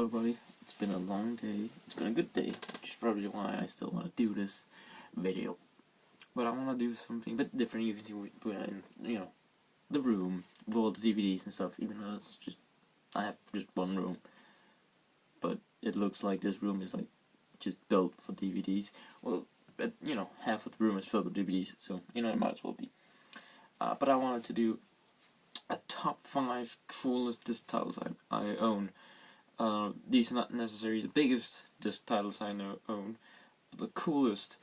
Everybody, it's been a long day. It's been a good day, which is probably why I still want to do this video. But I want to do something a bit different. You can see we're in, the room with all the DVDs and stuff. Even though I have just one room, but it looks like this room is just built for DVDs. Well, but, half of the room is filled with DVDs, so it might as well be. But I wanted to do a top 5 coolest disc titles I own. These are not necessarily the biggest disc titles I own, but the coolest,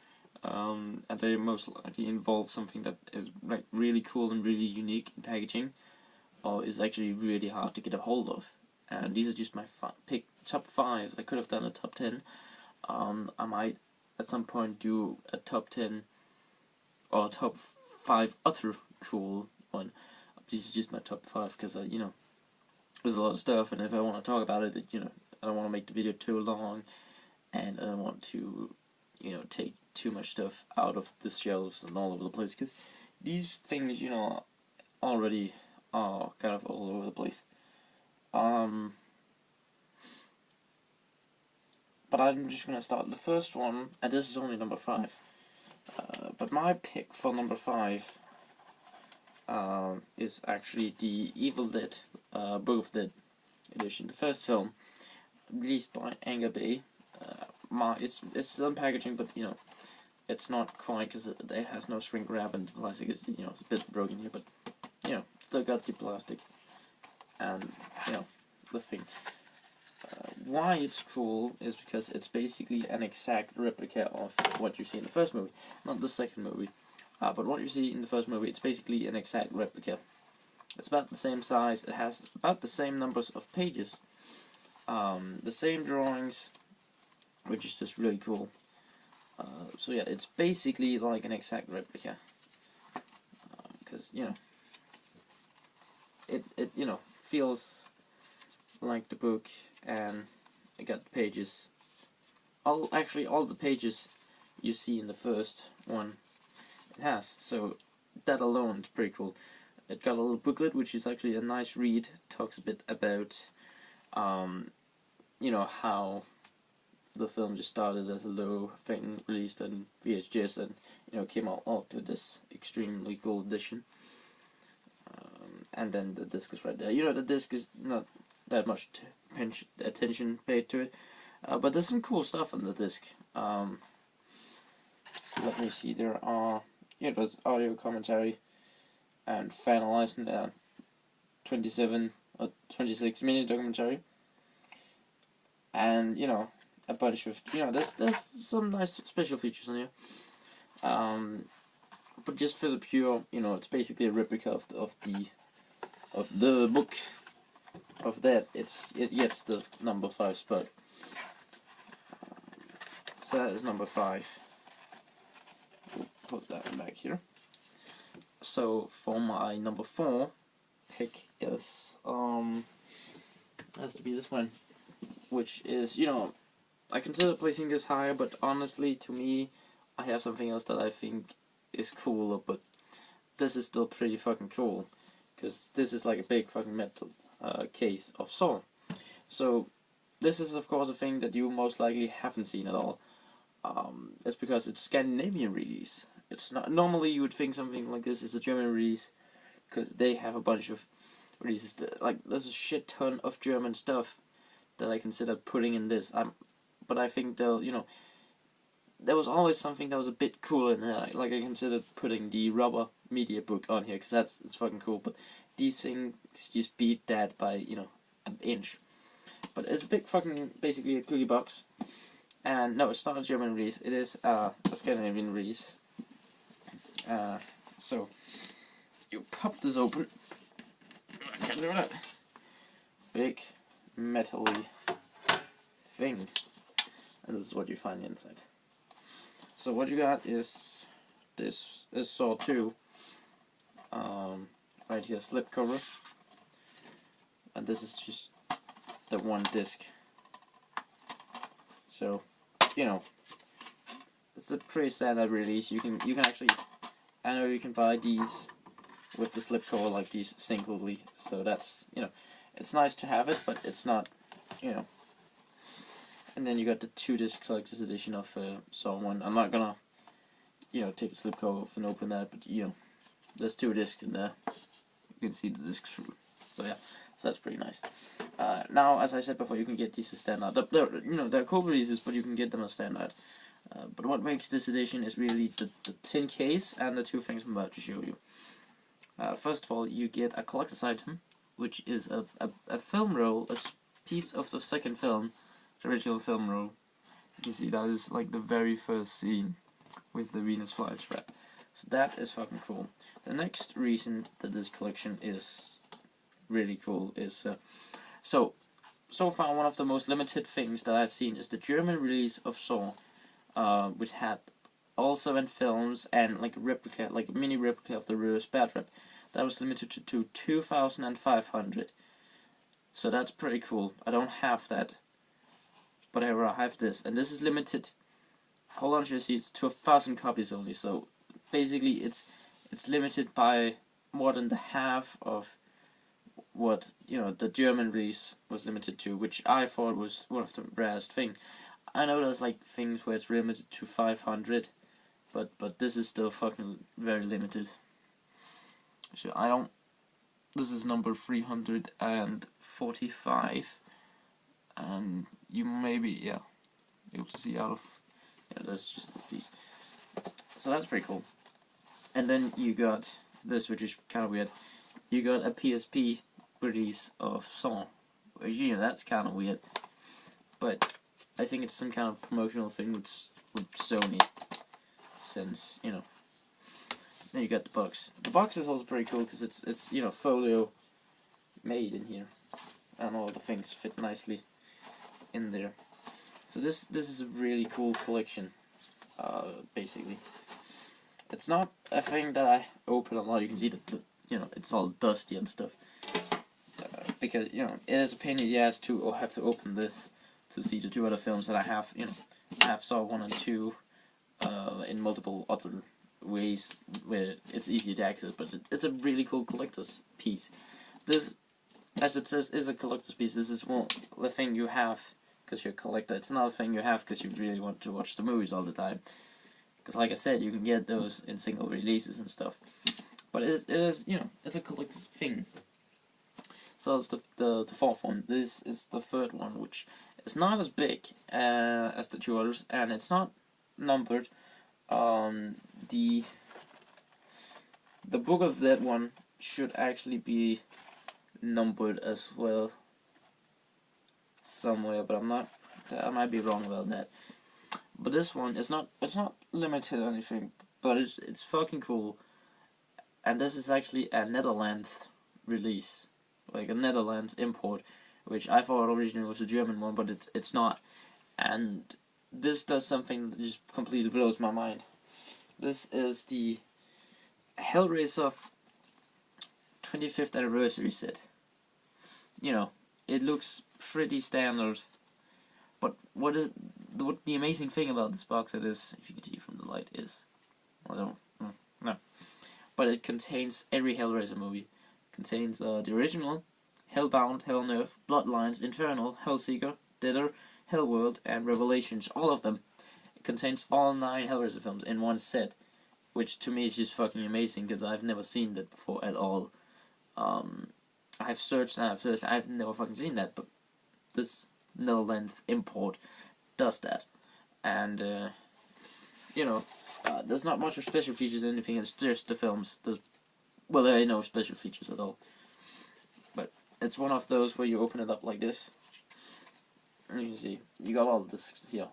and they most likely involve something that is really cool and really unique in packaging, or is actually really hard to get a hold of. And these are just my top 5. I could have done a top 10. I might at some point do a top 10 or top 5 other cool one. This is just my top 5 because there's a lot of stuff, and if I want to talk about it, I don't want to make the video too long, and I don't want to, take too much stuff out of the shelves and all over the place, because these things, already are kind of all over the place. But I'm just going to start the first one, and this is only number 5. But my pick for number 5 is actually the Evil Dead Book of Dead edition, the first film, released by Anger Bay. It's still in packaging, but it's not quite, because it has no shrink wrap, and the plastic is it's a bit broken here, but still got the plastic and the thing. Why it's cool is because it's basically an exact replica of what you see in the first movie, not the second movie. But what you see in the first movie, it's basically an exact replica. It's about the same size, it has about the same numbers of pages, the same drawings, which is just really cool. So yeah, it's basically like an exact replica. Because, it feels like the book, and it got the pages. All the pages you see in the first one, it has, so that alone is pretty cool. It got a little booklet, which is actually a nice read. Talks a bit about how the film just started as a low thing, released on VHS, and came out to this extremely cool edition. And then the disc is right there. The disc is not that much attention paid to it, but there's some cool stuff on the disc. Let me see, there are there's audio commentary and finalized 27 or 26 minute documentary, and a bunch of there's some nice special features in here. But just for the pure, it's basically a replica of the book of that. It gets the number 5 spot. So that is number 5. We'll put that one back here. So for my number 4 pick is has to be this one, which is I consider placing this higher, but honestly, to me, I have something else that I think is cooler, but this is still pretty fucking cool, because this is like a big fucking metal case of Saw. So this is of course a thing that you most likely haven't seen at all. It's because it's Scandinavian release. It's not normally you would think something like this is a German release, because they have a bunch of releases there's a shit ton of German stuff that I consider putting in this. But I think they'll there was always something that was a bit cooler in there. Like I considered putting the Rubber Media book on here, because it's fucking cool. But these things just beat that by an inch. But it's a big fucking basically a cookie box. And no, it's not a German release. It is a Scandinavian release. So you pop this open. I can't do that. Big metally thing, and this is what you find inside. So what you got is this is Saw 2. Right here, slip cover, and this is just the one disc. So it's a pretty standard release. You can actually, I know you can buy these with the slip cover like these singly. So that's it's nice to have it, but it's not And then you got the 2-disc collector's edition of Saw 1. I'm not gonna, take the slipcover off and open that, but there's 2 discs in there. You can see the discs through. So yeah, so that's pretty nice. Now, as I said before, you can get these as standard. They're cool releases, but you can get them as standard. But what makes this edition is really the tin case and the 2 things I'm about to show you. First of all, you get a collector's item, which is a film roll, a piece of the second film, the original film roll. You can see that is like the very first scene with the Venus flytrap. So that is fucking cool. The next reason that this collection is really cool is so far one of the most limited things that I've seen is the German release of Saw, which had all 7 films and like a mini replica of the reverse bear trap. That was limited to 2,500. So that's pretty cool. I don't have that, but I have this, and this is limited. Hold on to your seats, to 1,000 copies only. So basically, it's limited by more than the half of what the German release was limited to, which I thought was one of the rarest things. I know there's like things where it's limited to 500, but this is still fucking very limited. So this is number 345, and you may be able to see out of that's just a piece. So that's pretty cool. And then you got this, which is kind of weird. You got a PSP release of Saw, which that's kind of weird, but I think it's some kind of promotional thing with Sony, since Then you got the box. The box is also pretty cool because it's folio made in here, and all the things fit nicely in there. So this is a really cool collection. Basically, it's not a thing that I open a lot. You can see that it's all dusty and stuff, because it is a pain in the ass to have to open this to see the 2 other films that I have. I have Saw 1 and 2 in multiple other ways where it's easy to access, but it's a really cool collector's piece. This, as it says, is a collector's piece. This is the thing you have because you're a collector. It's not a thing you have because you really want to watch the movies all the time. Because like I said, you can get those in single releases and stuff. But it is it's a collector's thing. So that's the 4th one. This is the 3rd one, which is not as big as the 2 others, and it's not numbered. The book of that one should actually be numbered as well somewhere, but I might be wrong about that. But this one it's not limited or anything, but it's fucking cool. And this is actually a Netherlands release, like a Netherlands import, which I thought originally was a German one, but it's not. And this does something that just completely blows my mind. This is the Hellraiser 25th anniversary set. It looks pretty standard, but what the amazing thing about this box set is, if you can see from the light, is but it contains every Hellraiser movie. It contains the original, Hellbound, Hellnerve, Bloodlines, Infernal, Hellseeker, Deader, Hellworld, and Revelations, all of them. It contains all 9 Hellraiser films in one set, which to me is just fucking amazing because I've never seen that before at all. I've searched and I've never fucking seen that, but this Netherlands import does that. And, there's not much of special features or anything, it's just the films. There are no special features at all. But it's one of those where you open it up like this, and you can see, you got all the discs here.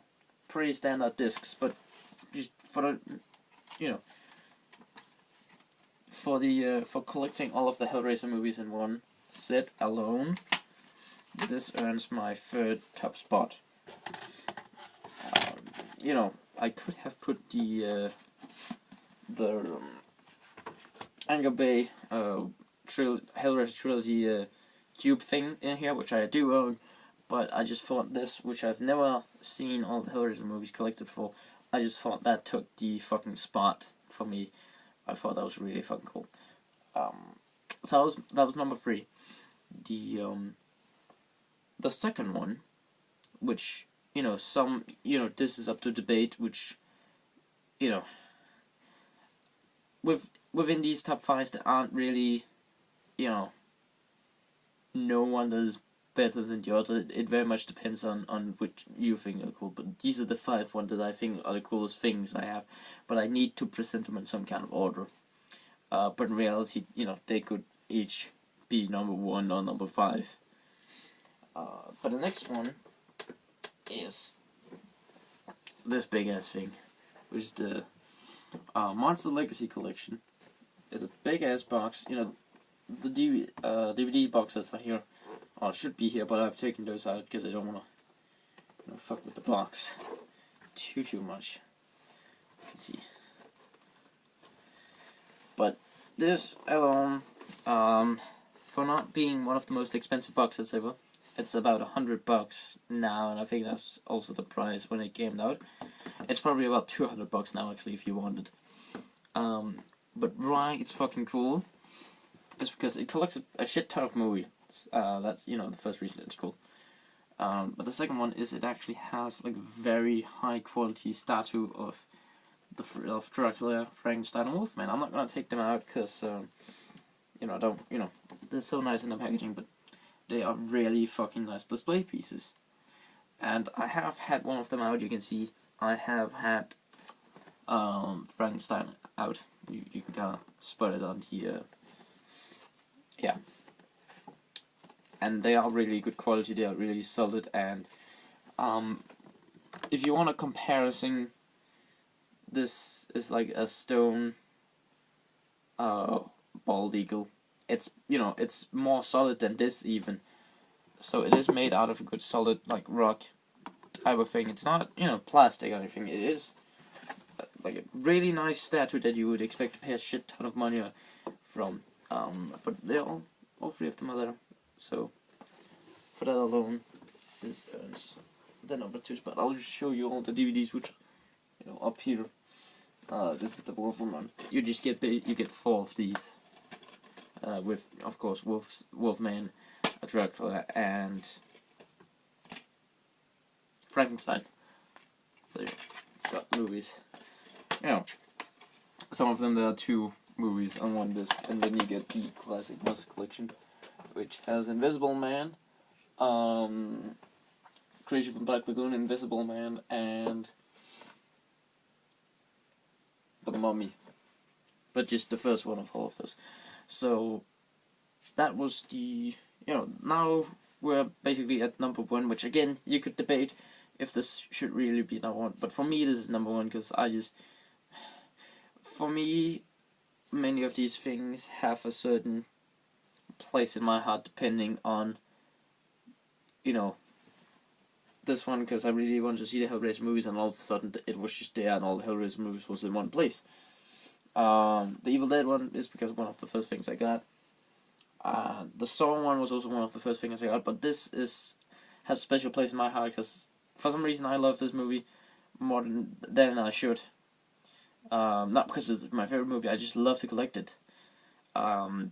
Pretty standard discs, but just for the, for collecting all of the Hellraiser movies in one set alone, this earns my 3rd top spot. I could have put the Anger Bay Hellraiser trilogy cube thing in here, which I do own, but I just thought this, which I've never seen all the Hellraiser movies collected before, I just thought that took the fucking spot for me. I thought that was really fucking cool. So that was number 3. The second one, which you know, some, you know, this is up to debate, which, you know, within these top 5s there aren't really, you know, no one that is better than the other. It very much depends on which you think are cool, but these are the 5 ones that I think are the coolest things I have, but I need to present them in some kind of order. But in reality, you know, they could each be number 1 or number 5. But the next one is this big ass thing, which is the Monster Legacy Collection. It's a big ass box. You know, the DVD boxes are here, or should be here, but I've taken those out because I don't want to, you know, fuck with the box too much. Let's see. But this alone, for not being one of the most expensive boxes ever, it's about $100 now, and I think that's also the price when it came out. It's probably about $200 now, actually, if you want it. But why it's fucking cool is because it collects a shit ton of movies. That's, you know, the first reason it's cool. But the second one is it actually has like a very high quality statue of Dracula, Frankenstein, and Wolfman. I'm not gonna take them out because you know, they're so nice in the packaging, but they are really fucking nice display pieces. And I have had one of them out. You can see I have had Frankenstein out. You can kind of spot it on the yeah. And they are really good quality. They are really solid. And if you want a comparison, this is like a stone bald eagle. It's, you know, it's more solid than this even. So it is made out of a good solid like rock type of thing. It's not, you know, plastic or anything. It is like a really nice statue that you would expect to pay a shit ton of money from. But they all 3 of them are there. So for that alone, this earns the number 2 spot. I'll just show you all the DVDs which, you know, up here. This is the Wolfman. You get 4 of these. With, of course, Wolfman, Dracula, and Frankenstein. So you got movies. You know, some of them there are 2 movies on one disc, and then you get the classic Monster Collection, which has Invisible Man, Creature from Black Lagoon, Invisible Man, and The Mummy. But just the first one of all of those. So that was the, you know, now we're basically at number 1, which again, you could debate if this should really be number 1. But for me, this is number 1 because for me, many of these things have a certain place in my heart depending on, you know, this one, because I really wanted to see the Hellraiser movies, and all of a sudden it was just there and all the Hellraiser movies was in one place. The Evil Dead one is because one of the first things I got. The Saw one was also one of the first things I got, but this has a special place in my heart because for some reason I love this movie more than I should. Not because it's my favorite movie, I just love to collect it. I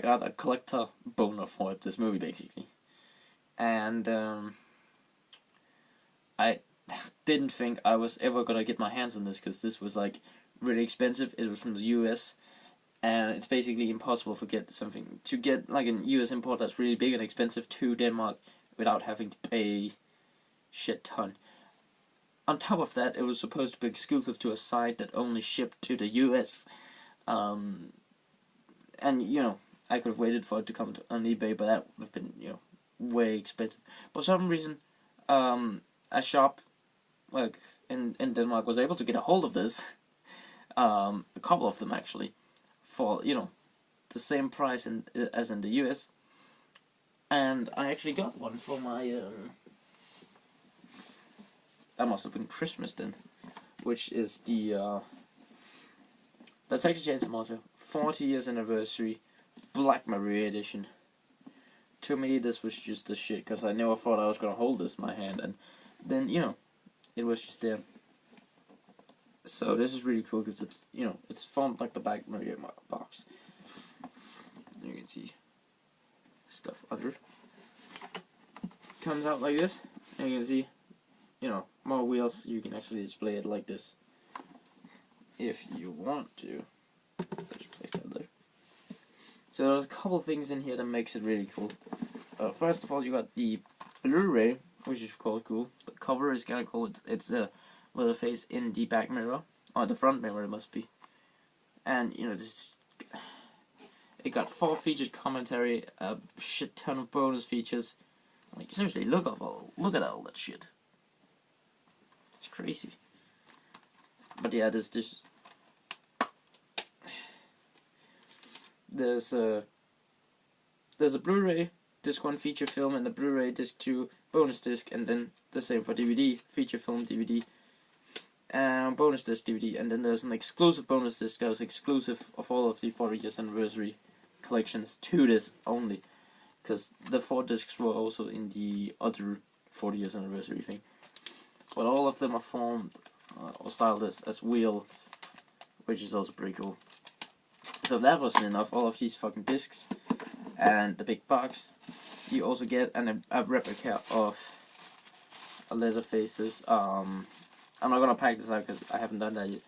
got a collector boner for it, this movie basically. And I didn't think I was ever gonna get my hands on this because this was like really expensive. It was from the US, and it's basically impossible to get like an US import that's really big and expensive to Denmark without having to pay shit ton. On top of that, it was supposed to be exclusive to a site that only shipped to the US, and you know, I could have waited for it to come on eBay, but that would have been, you know, way expensive. For some reason, a shop like in Denmark was able to get a hold of this. A couple of them actually, for, you know, the same price as in the US, and I actually got one for my that must have been Christmas then, which is the that's actually Chainsaw Monster 40 years anniversary Black Maria edition. To me, this was just the shit because I never thought I was gonna hold this in my hand, and then, you know, it was just there. So this is really cool because it's, you know, it's formed like the Black Maria box. You can see stuff under. Comes out like this. And you can see, more wheels. You can actually display it like this if you want to. Just place that there. So there's a couple of things in here that makes it really cool. First of all, you got the Blu-ray, which is quite cool. The cover is kind of cool. It's a little face in the back mirror, or the front mirror it must be. And it got 4 featured commentary, a shit ton of bonus features. Like seriously, look at all that shit. It's crazy. But yeah, there's a Blu-ray disc 1 feature film and the Blu-ray disc 2 bonus disc, and then the same for DVD, feature film DVD, and bonus disc DVD, and then there's an exclusive bonus disc that was exclusive of all of the 40 years anniversary collections to this only, because the 4 discs were also in the other 40 years anniversary thing. But all of them are formed or styled as wheels, which is also pretty cool. So if that wasn't enough, all of these fucking discs and the big box, you also get a replica of a Leatherface's. I'm not gonna pack this out because I haven't done that yet.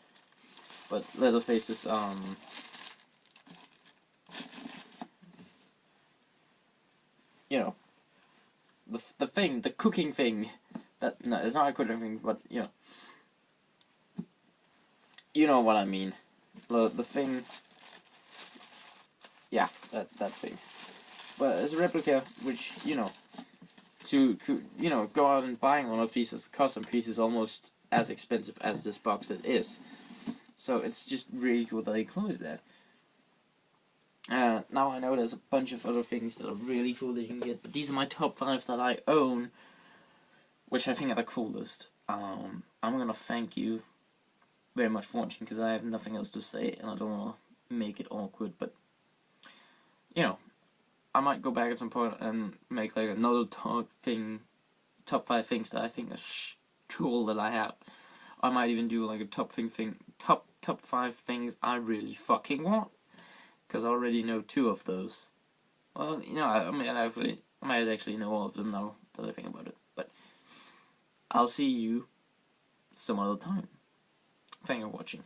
But Leatherface's the thing, the cooking thing. No, it's not a cooking thing, but you know what I mean. The thing. Yeah, that thing. But as a replica, which, to go out and buying one of these as a custom piece is almost as expensive as this box set is. So it's just really cool that they included that. Now I know there's a bunch of other things that are really cool that you can get, but these are my top 5 that I own, which I think are the coolest. I'm gonna thank you very much for watching, because I have nothing else to say, and I don't want to make it awkward, but I might go back at some point and make like another top 5 things that I think are cool that I have. I might even do like a top 5 things I really fucking want, because I already know 2 of those. Well, I might actually know all of them now that I think about it. But I'll see you some other time. Thank you for watching.